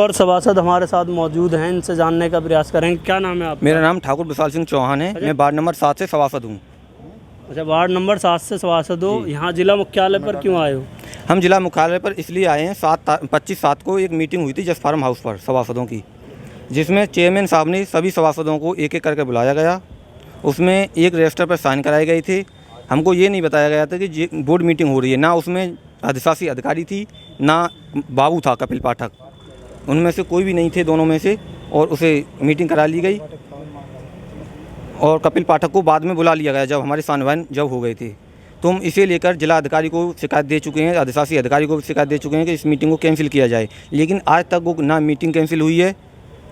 और सभासद हमारे साथ मौजूद हैं, इनसे जानने का प्रयास करेंगे। क्या नाम है आपका? मेरा नाम ठाकुर विशाल सिंह चौहान है। मैं वार्ड नंबर 7 से सभासद हूँ। अच्छा, वार्ड नंबर 7 से सभासद हो। यहाँ जिला मुख्यालय पर क्यों आए हो? हम जिला मुख्यालय पर इसलिए आए हैं, 25/7 को एक मीटिंग हुई थी जस्ट फार्म हाउस पर सभासदों की, जिसमें चेयरमैन साहब ने सभी सभासदों को एक एक करके बुलाया गया। उसमें एक रजिस्टर पर साइन कराए गए थे। हमको ये नहीं बताया गया था कि बोर्ड मीटिंग हो रही है। ना उसमें अधिशासी अधिकारी थी, ना बाबू था कपिल पाठक, उनमें से कोई भी नहीं थे दोनों में से। और उसे मीटिंग करा ली गई और कपिल पाठक को बाद में बुला लिया गया जब हमारे सानवान जब हो गए थे। तो हम इसे लेकर जिला अधिकारी को शिकायत दे चुके हैं, अधिशासी अधिकारी को शिकायत दे चुके हैं कि इस मीटिंग को कैंसिल किया जाए। लेकिन आज तक वो ना मीटिंग कैंसिल हुई है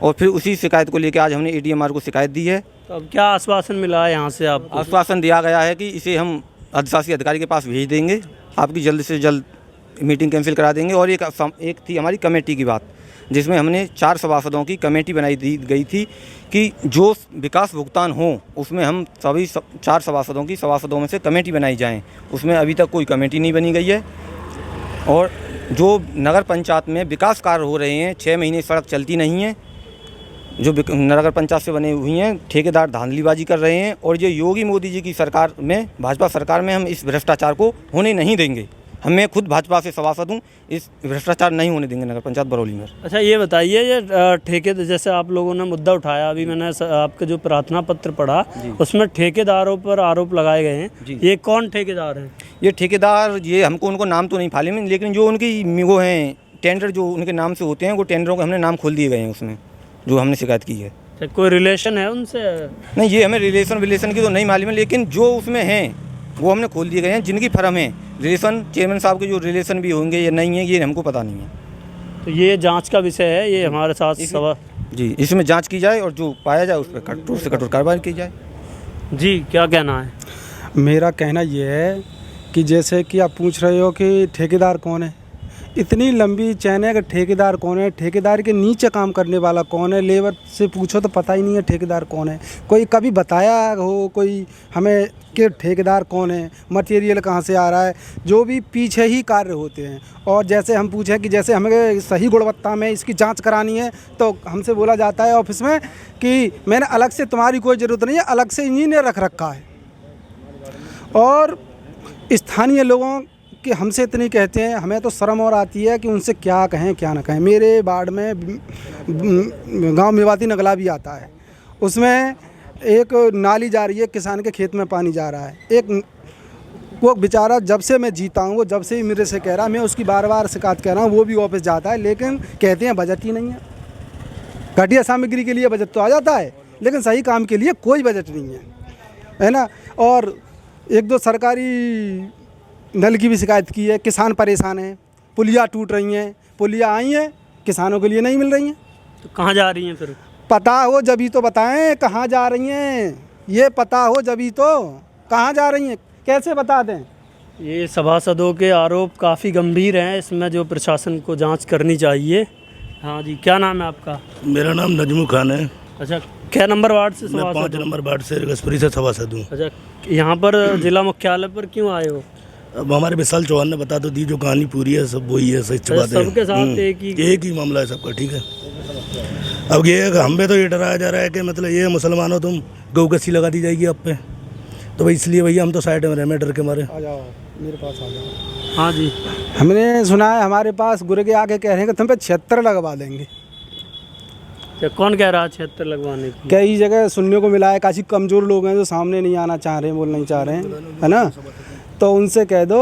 और फिर उसी शिकायत को लेकर आज हमने ADMR को शिकायत दी है। तो अब क्या आश्वासन मिला है यहाँ से आपको? आश्वासन दिया गया है कि इसे हम अधिशासी अधिकारी के पास भेज देंगे, आपकी जल्द से जल्द मीटिंग कैंसिल करा देंगे। और एक थी हमारी कमेटी की बात, जिसमें हमने 4 सभासदों की कमेटी बनाई दी गई थी कि जो विकास भुगतान हो उसमें हम सभी 4 सभासदों में से कमेटी बनाई जाए। उसमें अभी तक कोई कमेटी नहीं बनी गई है। और जो नगर पंचायत में विकास कार्य हो रहे हैं, 6 महीने सड़क चलती नहीं है, जो नगर पंचायत से बने हुई हैं, ठेकेदार धांधलीबाजी कर रहे हैं। और ये योगी मोदी जी की सरकार में, भाजपा सरकार में हम इस भ्रष्टाचार को होने नहीं देंगे। मैं खुद भाजपा से सभासद हूँ, इस भ्रष्टाचार नहीं होने देंगे नगर पंचायत बरौली में। अच्छा, ये बताइए, ये ठेके जैसे आप लोगों ने मुद्दा उठाया, अभी मैंने आपके जो प्रार्थना पत्र पढ़ा उसमें ठेकेदारों पर आरोप लगाए गए हैं। ये कौन ठेकेदार हैं? ये ठेकेदार, ये हमको उनको नाम तो नहीं मालूम, लेकिन जो उनकी वो हैं टेंडर जो उनके नाम से होते हैं, वो टेंडरों के हमने नाम खोल दिए गए हैं उसमें, जो हमने शिकायत की है। कोई रिलेशन है उनसे? नहीं, ये हमें रिलेशन की तो नहीं मालूम है, लेकिन जो उसमें हैं वो हमने खोल दिए गए हैं। जिनकी फर्म है रिलेशन, चेयरमैन साहब के जो रिलेशन भी होंगे या नहीं है, ये हमको पता नहीं है। तो ये जांच का विषय है, ये हमारे साथ जी, इसमें जांच की जाए और जो पाया जाए उस पर कठोर से कठोर कार्रवाई की जाए। जी, क्या कहना है? मेरा कहना ये है कि जैसे कि आप पूछ रहे हो कि ठेकेदार कौन है, इतनी लंबी चैन है कि ठेकेदार कौन है, ठेकेदार के नीचे काम करने वाला कौन है, लेबर से पूछो तो पता ही नहीं है ठेकेदार कौन है। कोई कभी बताया हो कोई हमें कि ठेकेदार कौन है, मटेरियल कहाँ से आ रहा है, जो भी पीछे ही कार्य होते हैं। और जैसे हम पूछें कि जैसे हमें सही गुणवत्ता में इसकी जांच करानी है, तो हमसे बोला जाता है ऑफिस में कि मैंने अलग से, तुम्हारी कोई ज़रूरत नहीं है, अलग से इंजीनियर रख रखा है। और स्थानीय लोगों कि हमसे इतनी कहते हैं, हमें तो शर्म और आती है कि उनसे क्या कहें क्या ना कहें। मेरे वार्ड में गांव मेवाती नगला भी आता है, उसमें एक नाली जा रही है, किसान के खेत में पानी जा रहा है। एक वो बेचारा, जब से मैं जीता हूँ, वो जब से ही मेरे से कह रहा, मैं उसकी बार बार शिकायत कर रहा हूँ, वो भी ऑफिस जाता है, लेकिन कहते हैं बजट ही नहीं है। घटिया सामग्री के लिए बजट तो आ जाता है, लेकिन सही काम के लिए कोई बजट नहीं है ना। और 1-2 सरकारी नल की भी शिकायत की है। किसान परेशान हैं, पुलिया टूट रही हैं, पुलिया आई हैं, किसानों के लिए नहीं मिल रही हैं। तो कहाँ जा रही हैं फिर? पता हो जभी तो बताएं कहाँ जा रही हैं, ये पता हो जभी तो कहाँ जा रही हैं, कैसे बता दें? ये सभासदों के आरोप काफ़ी गंभीर हैं, इसमें जो प्रशासन को जांच करनी चाहिए। हाँ जी, क्या नाम है आपका? मेरा नाम नजमू खान है। अच्छा, क्या नंबर वार्ड से मैं 5 नंबर वार्ड से रगसपुरी से सभासद हूँ। अच्छा, यहाँ पर जिला मुख्यालय पर क्यों आए हो? अब हमारे विशाल चौहान ने बता तो दी, जो कहानी पूरी है सब वही है, सच बात है। सबके साथ एक ही मामला है सबका, ठीक है। अब ये है कि हम पे तो ये डराया जा रहा है कि मतलब ये मुसलमानों तुम गौ कसी लगा दी जाएगी आप पे, तो भाई इसलिए भैया हम तो साइड में रहे, डर के मारे। आ जाओ मेरे पास आ जाओ। हाँ जी, हमने सुना है हमारे पास गुरे के आगे कह रहे हैं कि तुम पे 76 लगवा देंगे। कौन कह रहा है 76 लगवाने की? कई जगह सुनने को मिला है, काफ़ी कमज़ोर लोग हैं जो सामने नहीं आना चाह रहे हैं, बोल नहीं चाह रहे हैं, है ना। तो उनसे कह दो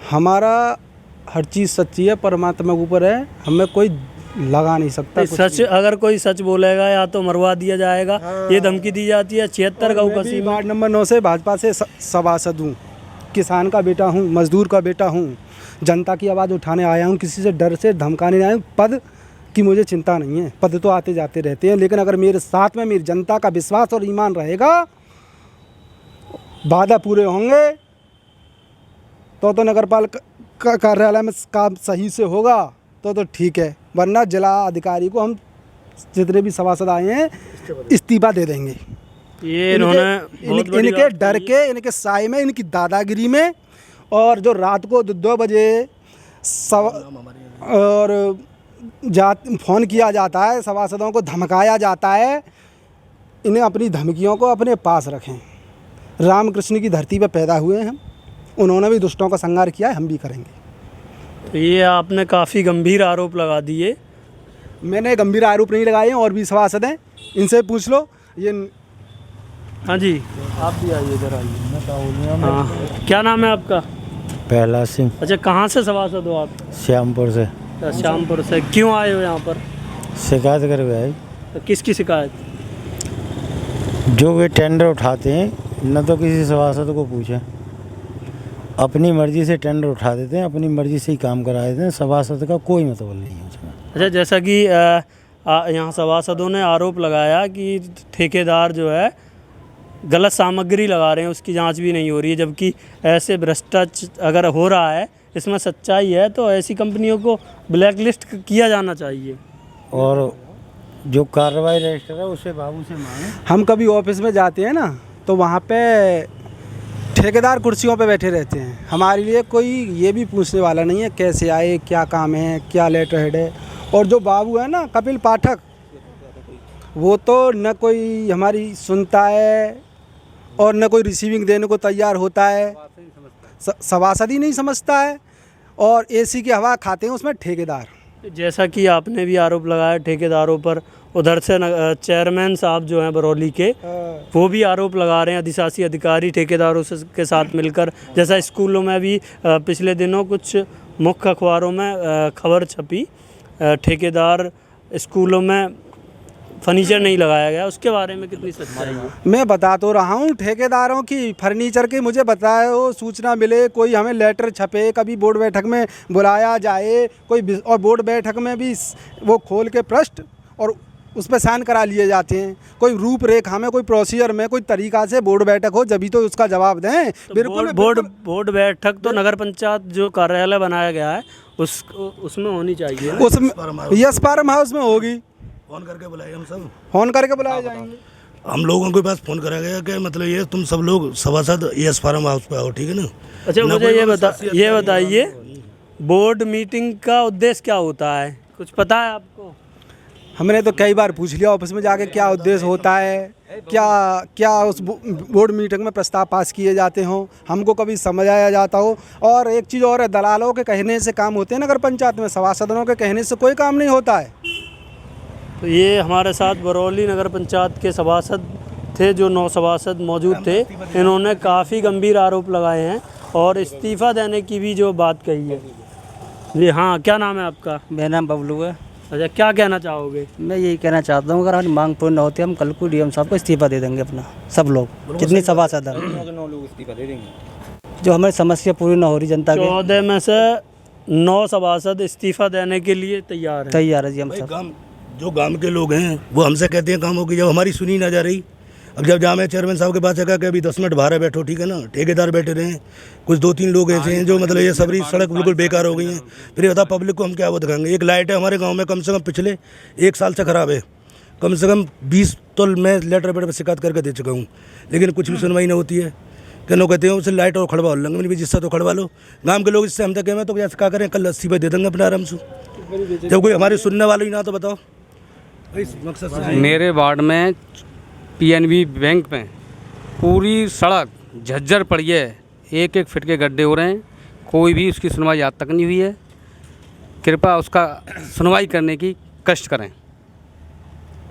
हमारा हर चीज़ सच्ची है, परमात्मा के ऊपर है, हमें कोई लगा नहीं सकता। सच, अगर कोई सच बोलेगा या तो मरवा दिया जाएगा। ये धमकी दी जाती है। 76 गौ कसी। वार्ड नंबर 9 से भाजपा से सभासद हूँ, किसान का बेटा हूँ, मजदूर का बेटा हूँ, जनता की आवाज़ उठाने आया हूँ, किसी से डर से धमकाने आया हूँ। पद की मुझे चिंता नहीं है, पद तो आते जाते रहते हैं, लेकिन अगर मेरे साथ में मेरी जनता का विश्वास और ईमान रहेगा, वादा पूरे होंगे, तो नगरपालिका कार्यालय में काम सही से होगा तो ठीक है, वरना जिला अधिकारी को हम जितने भी सभासद आए हैं इस्तीफा दे देंगे। ये इनके डर के, इनके साए में, इनकी दादागिरी में। और जो रात को 2 बजे और फ़ोन किया जाता है, सभासदों को धमकाया जाता है। इन्हें अपनी धमकियों को अपने पास रखें। रामकृष्ण की धरती पर पैदा हुए हैं हम, उन्होंने भी दुष्टों का संहार किया है, हम भी करेंगे। तो ये आपने काफ़ी गंभीर आरोप लगा दिए। मैंने गंभीर आरोप नहीं लगाए हैं, और भी सभासद हैं, इनसे पूछ लो। ये हाँ जी, आप भी आइए, इधर आइए। हाँ, क्या नाम है आपका? पहला सिंह, अच्छा, कहाँ से सभासद हो आप? श्यामपुर से। श्यामपुर से। क्यों आए हो यहाँ पर? शिकायत कर भाई, तो किसकी शिकायत? जो वे टेंडर उठाते हैं न तो किसी सभासद को पूछे, अपनी मर्जी से टेंडर उठा देते हैं, अपनी मर्जी से ही काम करा देते हैं। सभासद का कोई मतलब नहीं है उसमें। अच्छा, जैसा कि यहाँ सभासदों ने आरोप लगाया कि ठेकेदार जो है गलत सामग्री लगा रहे हैं, उसकी जांच भी नहीं हो रही है, जबकि ऐसे भ्रष्टाचार अगर हो रहा है, इसमें सच्चाई है, तो ऐसी कंपनियों को ब्लैकलिस्ट किया जाना चाहिए। और जो कार्रवाई रजिस्टर है उसे बाबू से मांगे। हम कभी ऑफिस में जाते हैं ना, तो वहाँ पे ठेकेदार कुर्सियों पे बैठे रहते हैं। हमारे लिए कोई ये भी पूछने वाला नहीं है कैसे आए, क्या काम है, क्या लेटर हेड है। और जो बाबू है ना कपिल पाठक, वो तो न कोई हमारी सुनता है और न कोई रिसीविंग देने को तैयार होता है। सभासद ही नहीं समझता है, और एसी की हवा खाते हैं उसमें ठेकेदार। जैसा कि आपने भी आरोप लगाया ठेकेदारों पर, उधर से चेयरमैन साहब जो हैं बरौली के, वो भी आरोप लगा रहे हैं अधिशासी अधिकारी ठेकेदारों के साथ मिलकर। जैसा स्कूलों में भी पिछले दिनों कुछ मुख्य अखबारों में खबर छपी, ठेकेदार स्कूलों में फर्नीचर नहीं लगाया गया, उसके बारे में कितनी सच्चाई है? मैं बता तो रहा हूँ, ठेकेदारों की फर्नीचर की मुझे बताओ, सूचना मिले, कोई हमें लेटर छपे, कभी बोर्ड बैठक में बुलाया जाए, कोई और बोर्ड बैठक में भी वो खोल के पृष्ठ और उस पर साइन करा लिए जाते हैं। कोई रूपरेखा में, कोई प्रोसीजर में, कोई तरीका से बोर्ड बैठक हो, जब भी तो उसका जवाब दें। तो बिल्कुल बोर्ड बैठक तो नगर पंचायत जो कार्यालय बनाया गया है उसमें होनी चाहिए। उसमें यस फार्म हाउस में होगी। फ़ोन करके बुलाए, हम सब फ़ोन करके बुलाए जाएंगे। हम लोगों के पास फ़ोन करा गया कि मतलब ये तुम सब लोग सभासद यस फार्म हाउस पे आओ, ठीक है ना। अच्छा, मुझे ये बताइए, बोर्ड मीटिंग का उद्देश्य क्या होता है, कुछ पता है आपको? हमने तो कई बार पूछ लिया ऑफिस में जाके क्या उद्देश्य होता है, क्या उस बोर्ड मीटिंग में प्रस्ताव पास किए जाते हों, हमको कभी समझाया जाता हो। और एक चीज़ और है, दलालों के कहने से काम होते हैं नगर पंचायत में, सभासदों के कहने से कोई काम नहीं होता है। तो ये हमारे साथ बरौली नगर पंचायत के सभासद थे, जो 9 सभासद मौजूद थे। इन्होंने काफ़ी गंभीर आरोप लगाए हैं और इस्तीफ़ा देने की भी जो बात कही है। जी हाँ, क्या नाम है आपका? मेरा नाम बबलू है। अच्छा, क्या कहना चाहोगे? मैं यही कहना चाहता हूँ, अगर हमारी मांग पूर्ण न होती, हम कल को डीएम साहब को इस्तीफा दे देंगे अपना, सब लोग जितनी सभासद हैं। जो हमारी समस्या पूरी न हो रही जनता की। 14 में से 9 सभासद इस्तीफा देने के लिए तैयार है जी हम भाई सब। जो गांव के लोग हैं वो हमसे कहते हैं काम होगी, जब हमारी सुनी ना जा रही। अब जब जहाँ मैं चेयरमैन साहब के पास जगह कि अभी 10 मिनट बाहर बैठो, ठीक है ना, ठेकेदार बैठे रहे हैं, कुछ 2-3 लोग ऐसे हैं जो मतलब ये सबरी सड़क बिल्कुल बेकार हो गई हैं। फिर ये बता पब्लिक को हम क्या वो दिखाएंगे। एक लाइट है हमारे गांव में कम से कम पिछले 1 साल से ख़राब है, कम से कम 20 तो मैं लेटर पेड पर शिकायत करके दे चुका हूँ, लेकिन कुछ भी सुनवाई नहीं होती है। क्या लोग कहते हैं उससे लाइट और खड़वा लेंगे, मैंने भी जिससे तो खड़वा लो। गाँव के लोग इससे हम तक कहें तो क्या करें, कल 80 पे दे देंगे अपने आराम से, जब कोई हमारे सुनने वाला ही ना। तो बताओ मेरे वार्ड में पीएनबी बैंक में पूरी सड़क झज्जर पड़ी है, 1-1 फीट के गड्ढे हो रहे हैं, कोई भी उसकी सुनवाई आज तक नहीं हुई है। कृपया उसका सुनवाई करने की कष्ट करें।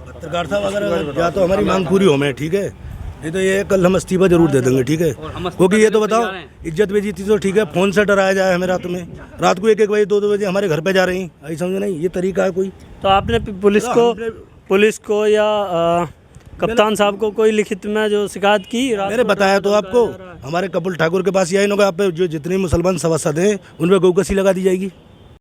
पत्रकार साहब अगर या तो हमारी मांग पूरी हो, मैं ठीक है, नहीं तो ये कल हम इस्तीफा जरूर दे देंगे, ठीक है। क्योंकि ये तो बताओ इज्जत बेइज्जती तो ठीक है, फ़ोन से डराया जाए हमें रात को 1-1 बजे 2-2 बजे हमारे घर पे जा रही हैं, ऐसा समझे नहीं, ये तरीका है कोई? तो आपने पुलिस को या कप्तान साहब को कोई लिखित में जो शिकायत की? मैंने बताया तो आपको, हमारे कपिल ठाकुर के पास यही होगा, आप पे जो जितने मुसलमान सभासद हैं उन पर गौकसी लगा दी जाएगी।